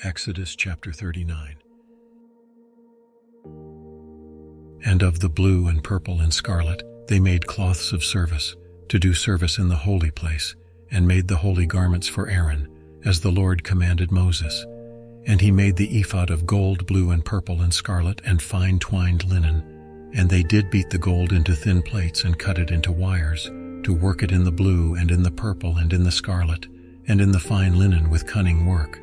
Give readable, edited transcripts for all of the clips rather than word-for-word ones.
Exodus chapter 39. And of the blue and purple and scarlet they made cloths of service, to do service in the holy place, and made the holy garments for Aaron, as the Lord commanded Moses. And he made the ephod of gold, blue and purple and scarlet, and fine twined linen. And they did beat the gold into thin plates, and cut it into wires, to work it in the blue, and in the purple, and in the scarlet, and in the fine linen with cunning work.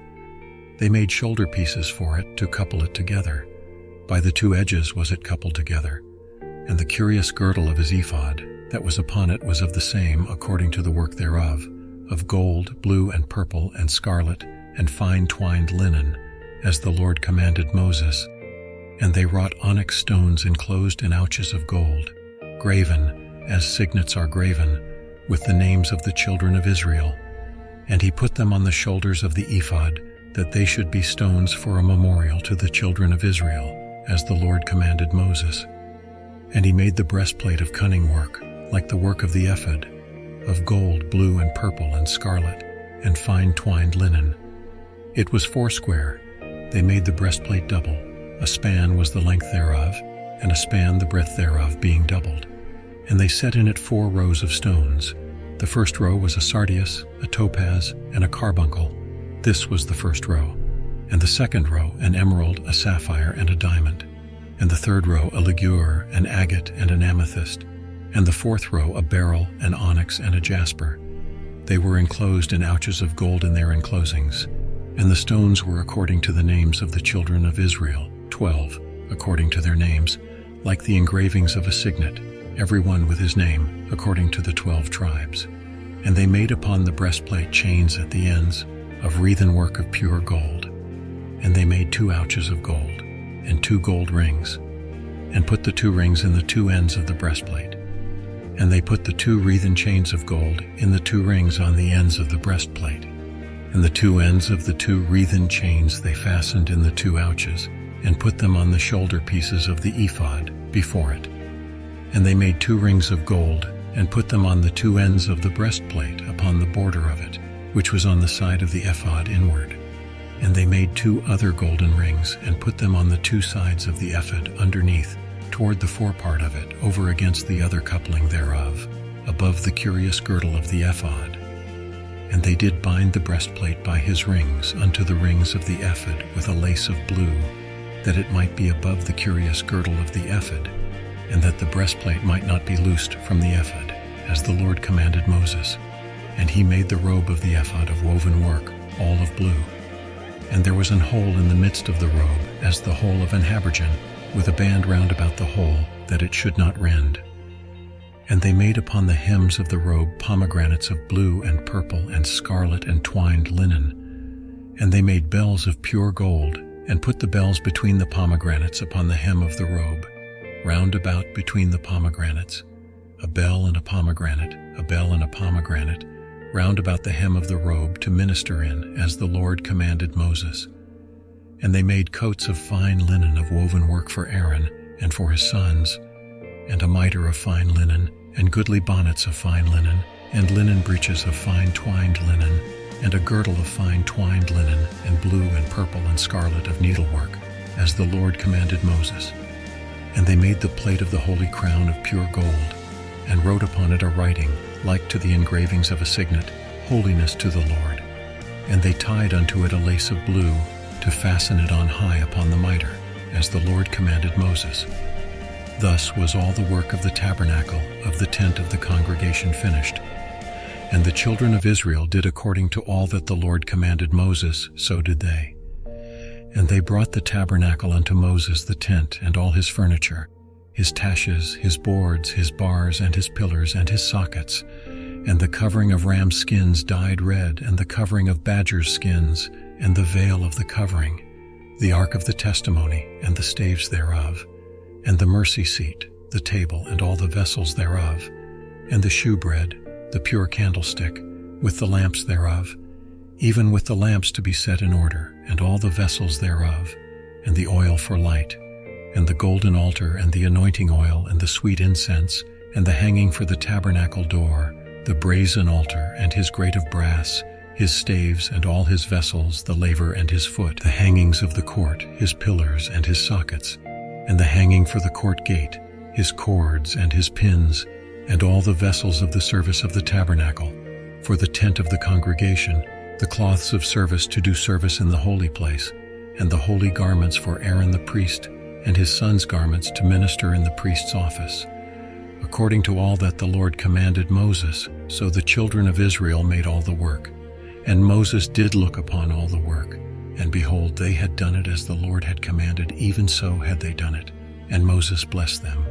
They made shoulder pieces for it, to couple it together. By the two edges was it coupled together. And the curious girdle of his ephod, that was upon it, was of the same, according to the work thereof, of gold, blue and purple and scarlet, and fine twined linen, as the Lord commanded Moses. And they wrought onyx stones enclosed in ouches of gold, graven, as signets are graven, with the names of the children of Israel. And he put them on the shoulders of the ephod, that they should be stones for a memorial to the children of Israel, as the Lord commanded Moses. And he made the breastplate of cunning work, like the work of the ephod, of gold, blue and purple and scarlet, and fine twined linen. It was foursquare. They made the breastplate double. A span was the length thereof, and a span the breadth thereof, being doubled. And they set in it 4 rows of stones. The first row was a sardius, a topaz, and a carbuncle. This was the first row. And the second row, an emerald, a sapphire, and a diamond. And the third row, a ligure, an agate, and an amethyst. And the fourth row, a beryl, an onyx, and a jasper. They were enclosed in ouches of gold in their enclosings. And the stones were according to the names of the children of Israel, 12, according to their names, like the engravings of a signet, every one with his name, according to the 12 tribes. And they made upon the breastplate chains at the ends, of wreathen work of pure gold. And they made 2 ouches of gold, and 2 gold rings, and put the 2 rings in the 2 ends of the breastplate. And they put the 2 wreathen chains of gold in the 2 rings on the ends of the breastplate. And the 2 ends of the 2 wreathen chains they fastened in the 2 ouches, and put them on the shoulder pieces of the ephod before it. And they made 2 rings of gold, and put them on the 2 ends of the breastplate upon the border of it, which was on the side of the ephod inward. And they made 2 other golden rings, and put them on the 2 sides of the ephod underneath, toward the forepart of it, over against the other coupling thereof, above the curious girdle of the ephod. And they did bind the breastplate by his rings unto the rings of the ephod with a lace of blue, that it might be above the curious girdle of the ephod, and that the breastplate might not be loosed from the ephod, as the Lord commanded Moses. And he made the robe of the ephod of woven work, all of blue. And there was an hole in the midst of the robe, as the hole of an habergeon, with a band round about the hole, that it should not rend. And they made upon the hems of the robe pomegranates of blue and purple and scarlet and twined linen. And they made bells of pure gold, and put the bells between the pomegranates upon the hem of the robe, round about between the pomegranates, a bell and a pomegranate, a bell and a pomegranate, round about the hem of the robe to minister in, as the Lord commanded Moses. And they made coats of fine linen of woven work for Aaron and for his sons, and a mitre of fine linen, and goodly bonnets of fine linen, and linen breeches of fine twined linen, and a girdle of fine twined linen, and blue and purple and scarlet of needlework, as the Lord commanded Moses. And they made the plate of the holy crown of pure gold, and wrote upon it a writing, like to the engravings of a signet, Holiness to the Lord. And they tied unto it a lace of blue, to fasten it on high upon the mitre, as the Lord commanded Moses. Thus was all the work of the tabernacle of the tent of the congregation finished. And the children of Israel did according to all that the Lord commanded Moses, so did they. And they brought the tabernacle unto Moses the tent, and all his furniture, his taches, his boards, his bars, and his pillars, and his sockets, and the covering of ram skins dyed red, and the covering of badgers' skins, and the veil of the covering, the ark of the testimony, and the staves thereof, and the mercy seat, the table, and all the vessels thereof, and the shewbread, the pure candlestick, with the lamps thereof, even with the lamps to be set in order, and all the vessels thereof, and the oil for light, and the golden altar, and the anointing oil, and the sweet incense, and the hanging for the tabernacle door, the brazen altar, and his grate of brass, his staves and all his vessels, the laver and his foot, the hangings of the court, his pillars and his sockets, and the hanging for the court gate, his cords and his pins, and all the vessels of the service of the tabernacle, for the tent of the congregation, the cloths of service to do service in the holy place, and the holy garments for Aaron the priest, and his sons' garments to minister in the priest's office. According to all that the Lord commanded Moses, so the children of Israel made all the work. And Moses did look upon all the work, and behold, they had done it as the Lord had commanded, even so had they done it. And Moses blessed them.